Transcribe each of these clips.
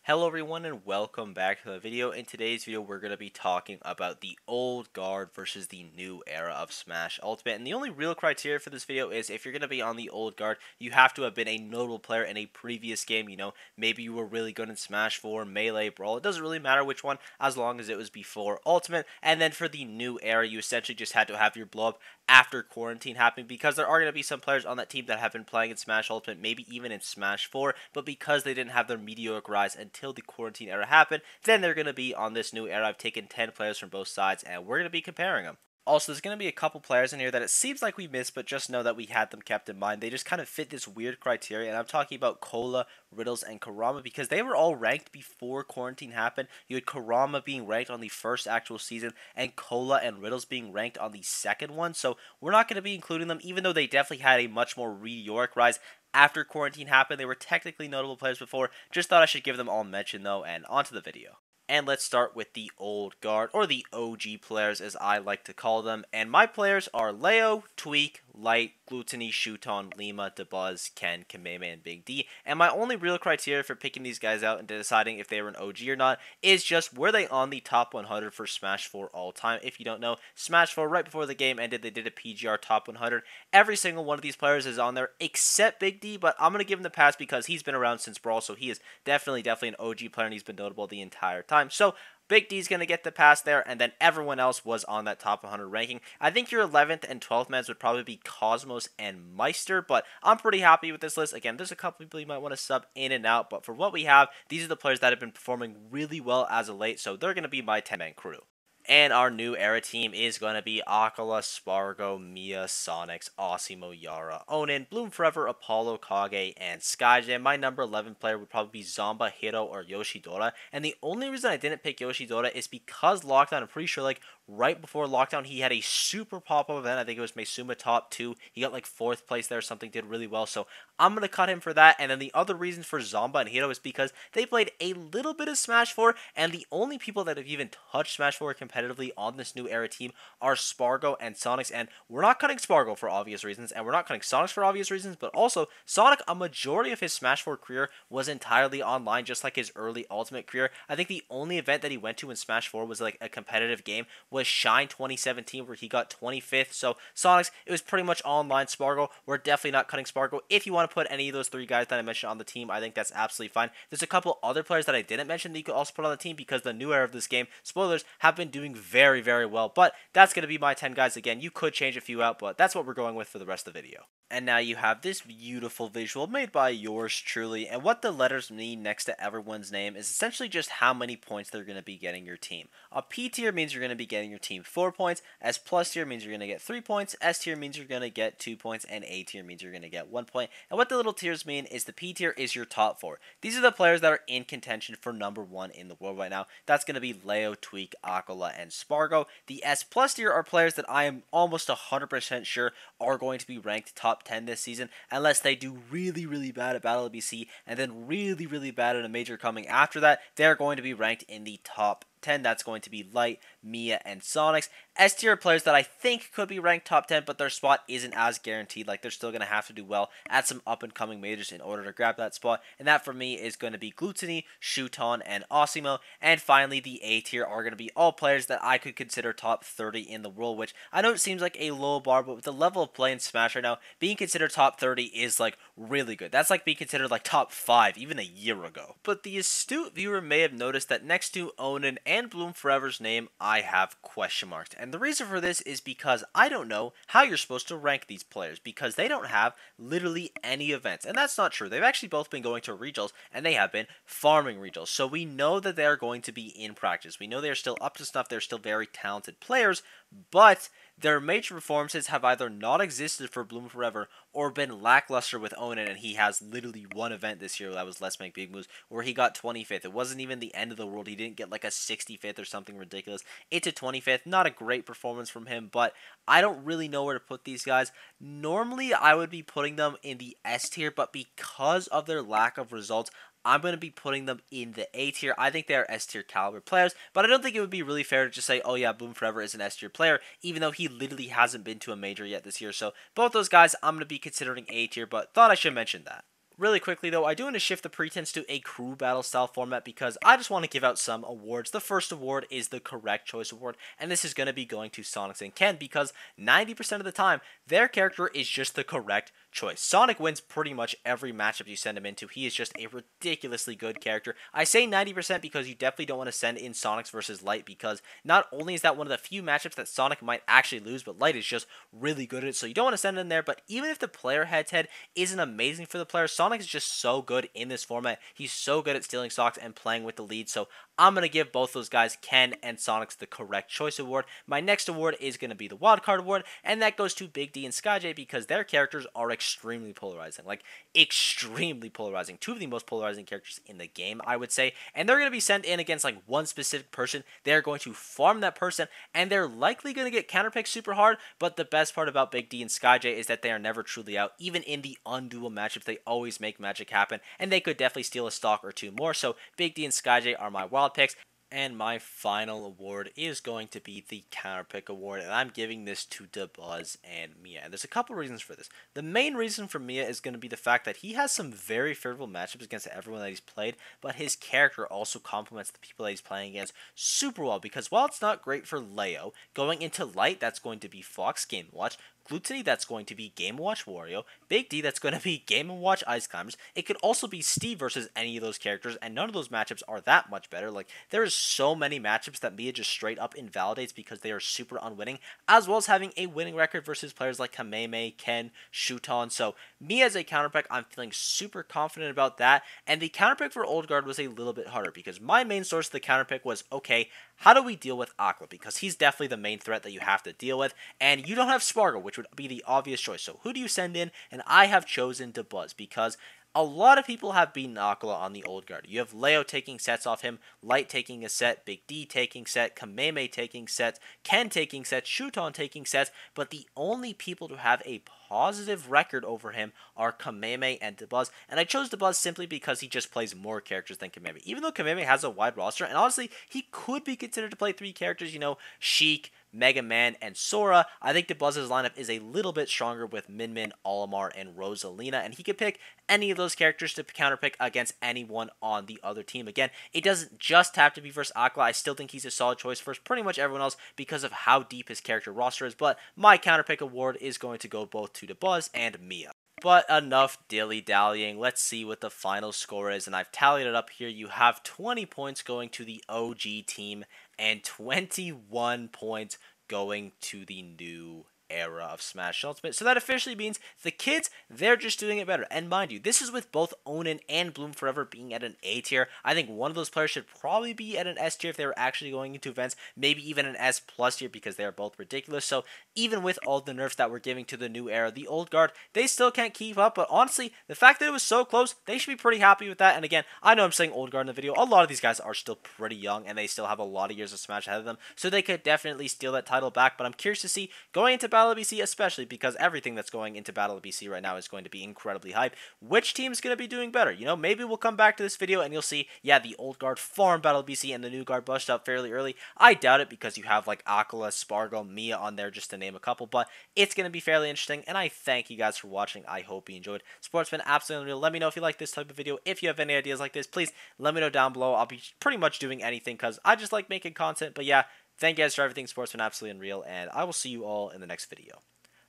Hello everyone and welcome back to the video. In today's video we're going to be talking about the old guard versus the new era of Smash Ultimate. And the only real criteria for this video is if you're going to be on the old guard, you have to have been a notable player in a previous game. You know, maybe you were really good in Smash 4, Melee, Brawl. It doesn't really matter which one as long as it was before Ultimate. And then for the new era, you essentially just had to have your blow up after quarantine happened, because there are going to be some players on that team that have been playing in Smash Ultimate, maybe even in Smash 4, but because they didn't have their meteoric rise until the quarantine era happened, then they're going to be on this new era. I've taken 10 players from both sides, and we're going to be comparing them. Also, there's going to be a couple players in here that it seems like we missed, but just know that we had them kept in mind. They just kind of fit this weird criteria, and I'm talking about Cola, Riddles, and Kurama, because they were all ranked before quarantine happened. You had Kurama being ranked on the first actual season, and Cola and Riddles being ranked on the second one, so we're not going to be including them, even though they definitely had a much more meteoric rise after quarantine happened. They were technically notable players before. Just thought I should give them all mention, though, and onto the video. And let's start with the old guard, or the OG players as I like to call them. And my players are Leo, Tweak, Light, Gluttony, Shuton, Lima, Dabuz, Ken, Kameme, and Big D. And my only real criteria for picking these guys out and deciding if they were an OG or not is just were they on the top 100 for Smash 4 all time. If you don't know, Smash 4, right before the game ended, they did a PGR top 100. Every single one of these players is on there except Big D, but I'm going to give him the pass because he's been around since Brawl, so he is definitely an OG player, and he's been notable the entire time. So Big D's going to get the pass there, and then everyone else was on that top 100 ranking. I think your 11th and 12th mans would probably be Cosmos and Meister, but I'm pretty happy with this list. Again, there's a couple people you might want to sub in and out, but for what we have, these are the players that have been performing really well as of late, so they're going to be my 10-man crew. And our new era team is going to be Akala, Spargo, Mia, Sonics, Osimo, Yara, Onin, Bloom Forever, Apollo, Kage, and Skyjam. My number 11 player would probably be Zomba, Hiro, or Yoshidora. And the only reason I didn't pick Yoshidora is because Lockdown, I'm pretty sure like right before Lockdown, he had a super pop-up event. I think it was Maisuma top 2. He got like 4th place there or something, did really well. So I'm going to cut him for that. And then the other reason for Zomba and Hiro is because they played a little bit of Smash 4. And the only people that have even touched Smash 4 competitively on this new era team are Spargo and Sonics. And we're not cutting Spargo for obvious reasons. And we're not cutting Sonics for obvious reasons. But also, Sonic, a majority of his Smash 4 career was entirely online, just like his early Ultimate career. I think the only event that he went to in Smash 4 was like a competitive game was Shine 2017, where he got 25th. So Sonics, it was pretty much online. Spargo, we're definitely not cutting Spargo. If you want to put any of those 3 guys that I mentioned on the team, I think that's absolutely fine. There's a couple other players that I didn't mention that you could also put on the team because the new era of this game, spoilers, have been doing very, very well. But that's going to be my 10 guys. Again, you could change a few out, but that's what we're going with for the rest of the video. And now you have this beautiful visual made by yours truly, and what the letters mean next to everyone's name is essentially just how many points they're going to be getting your team. A P tier means you're going to be getting your team 4 points, S plus tier means you're going to get 3 points, S tier means you're going to get 2 points, and A tier means you're going to get 1 point. And what the little tiers mean is the P tier is your top 4. These are the players that are in contention for number 1 in the world right now. That's going to be Leo, Tweak, Akala, and Spargo. The S plus tier are players that I am almost 100% sure are going to be ranked top 10 this season, unless they do really, really bad at Battle of BC, and then really, really bad at a major coming after that. They're going to be ranked in the top 10. That's going to be Light, Mia, and Sonics. S tier players that I think could be ranked top 10, but their spot isn't as guaranteed. Like, they're still going to have to do well at some up-and-coming majors in order to grab that spot, and that for me is going to be Gluttony, Shuton, and Osimo. And finally, the A tier are going to be all players that I could consider top 30 in the world, which I know it seems like a low bar, but with the level of play in Smash right now, being considered top 30 is like really good. That's like being considered like top 5 even a year ago. But the astute viewer may have noticed that next to Onin and Bloom Forever's name, I have question marks. And the reason for this is because I don't know how you're supposed to rank these players, because they don't have literally any events. And that's not true. They've actually both been going to regionals, and they have been farming regionals. So we know that they are going to be in practice. We know they're still up to snuff. They're still very talented players, but their major performances have either not existed for Bloom Forever or been lackluster with Onin, and he has literally one event this year that was Let's Make Big Moves where he got 25th. It wasn't even the end of the world. He didn't get like a 65th or something ridiculous. It's a 25th. Not a great performance from him, but I don't really know where to put these guys. Normally, I would be putting them in the S tier, but because of their lack of results, I'm going to be putting them in the A tier. I think they are S tier caliber players, but I don't think it would be really fair to just say, oh yeah, Bloom Forever is an S tier player, even though he literally hasn't been to a major yet this year. So both those guys I'm going to be considering A tier, but thought I should mention that. Really quickly though, I do want to shift the pretense to a crew battle style format because I just want to give out some awards. The first award is the correct choice award, and this is going to be going to Sonic and Ken because 90% of the time, their character is just the correct choice. Sonic wins pretty much every matchup you send him into. He is just a ridiculously good character. I say 90% because you definitely don't want to send in Sonic versus Light because not only is that one of the few matchups that Sonic might actually lose, but Light is just really good at it, so you don't want to send it in there. But even if the player head-to-head isn't amazing for the player, Sonic is just so good in this format. He's so good at stealing stocks and playing with the lead, so I'm going to give both those guys, Ken and Sonic's, the correct choice award. My next award is going to be the wild card award, and that goes to Big D and SkyJ because their characters are extremely polarizing. Like, extremely polarizing. Two of the most polarizing characters in the game, I would say, and they're going to be sent in against, like, one specific person. They're going to farm that person, and they're likely going to get counterpicked super hard, but the best part about Big D and SkyJ is that they are never truly out. Even in the undual matchups, they always make magic happen, and they could definitely steal a stock or two more, so Big D and SkyJ are my wild picks. And my final award is going to be the Counterpick Award, and I'm giving this to DeBuzz and Mia. And there's a couple reasons for this. The main reason for Mia is going to be the fact that he has some very favorable matchups against everyone that he's played, but his character also complements the people that he's playing against super well, because while it's not great for Leo, going into Light, that's going to be Fox Game Watch. Gluttony, that's going to be Game & Watch Wario. Big D, that's going to be Game & Watch Ice Climbers. It could also be Steve versus any of those characters, and none of those matchups are that much better. Like, there is so many matchups that Mia just straight up invalidates because they are super unwinning, as well as having a winning record versus players like Kameme, Ken, Shuton. So, Mia as a counterpick, I'm feeling super confident about that, and the counterpick for Old Guard was a little bit harder because my main source of the counterpick was, okay, how do we deal with Aqua? Because he's definitely the main threat that you have to deal with, and you don't have Spargo, which would be the obvious choice. So who do you send in? And I have chosen DeBuzz because a lot of people have beaten Aqua on the Old Guard. You have Leo taking sets off him, Light taking a set, Big D taking set, Kameme taking sets, Ken taking sets, Shuton taking sets, but the only people to have a positive record over him are Kameme and DeBuzz, and I chose DeBuzz simply because he just plays more characters than Kameme. Even though Kameme has a wide roster, and honestly, he could be considered to play 3 characters, you know, Sheik, Mega Man, and Sora, I think DeBuzz's lineup is a little bit stronger with Min Min, Olimar, and Rosalina, and he could pick any of those characters to counterpick against anyone on the other team. Again, it doesn't just have to be versus Aqua. I still think he's a solid choice versus pretty much everyone else because of how deep his character roster is, but my counterpick award is going to go both to DeBuzz and Mia. But enough dilly-dallying, let's see what the final score is, and I've tallied it up here. You have 20 points going to the OG team, and 21 points going to the new era of Smash Ultimate. So that officially means the kids, they're just doing it better. And mind you, this is with both Onin and Bloom Forever being at an A tier. I think one of those players should probably be at an S tier if they were actually going into events, maybe even an S plus tier because they are both ridiculous. So even with all the nerfs that we're giving to the new era, the Old Guard, they still can't keep up. But honestly, the fact that it was so close, they should be pretty happy with that. And again, I know I'm saying Old Guard in the video. A lot of these guys are still pretty young and they still have a lot of years of Smash ahead of them. So they could definitely steal that title back. But I'm curious to see going into Battle of BC, especially because everything that's going into Battle of BC right now is going to be incredibly hype. Which team's going to be doing better? You know, maybe we'll come back to this video and you'll see, yeah, the Old Guard farmed Battle of BC and the new guard bushed up fairly early. I doubt it because you have like Aquila, Spargo, Mia on there just to name a couple, but it's going to be fairly interesting, and I thank you guys for watching. I hope you enjoyed. Sport's been absolutely unreal. Let me know if you like this type of video. If you have any ideas like this, please let me know down below. I'll be pretty much doing anything because I just like making content, but yeah, thank you guys for everything. Sport's been absolutely unreal, and I will see you all in the next video.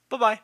Bye-bye.